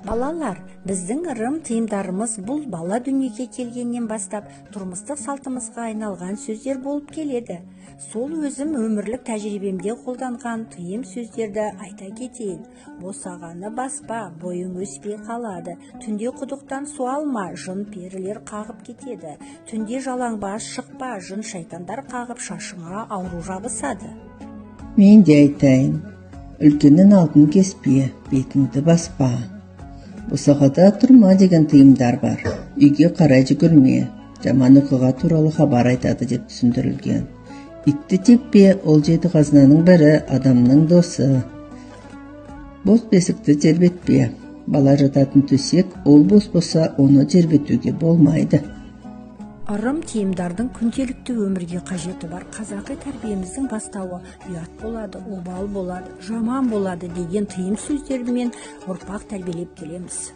Балалар, біздің ырым тыйымдарымыз бұл бала дүниеге келгеннен бастап тұрмыстық салтымызға айналған сөздер болып келеді. Сол өзім өмірлік тәжірибемде қолданған тыйым сөздерді айта кетейін. Босағаны баспа, бойың өспей қалады. Түнде құдықтан су алма, жын перілер қағып кетеді. Түнде жалаңбас шықпа, жын шайтандар қағып шашыңа ауру жабысады. Мен де айтайын, үлкеннің алдын кеспе, бетіңді баспа. Босағада тұрма деген тыйымдар бар. Үйге қарай жүгірме, жаман оқиға туралы хабар айтады деп түсіндірілген. Итті теппе, ол жеті қазынаның бірі, адамның досы. Бос бесікті тербетпе. Бала жататын төсек, ол бос болса, оны тербетуге болмайды. Ырым тиымдардың күнделікті өмірге қажеті бар. Қазақи тәрбиеміздің бастауы ұят болады, обал болады, жаман болады деген тыйым сөздерімен ұрпақ тәрбиелеп келеміз.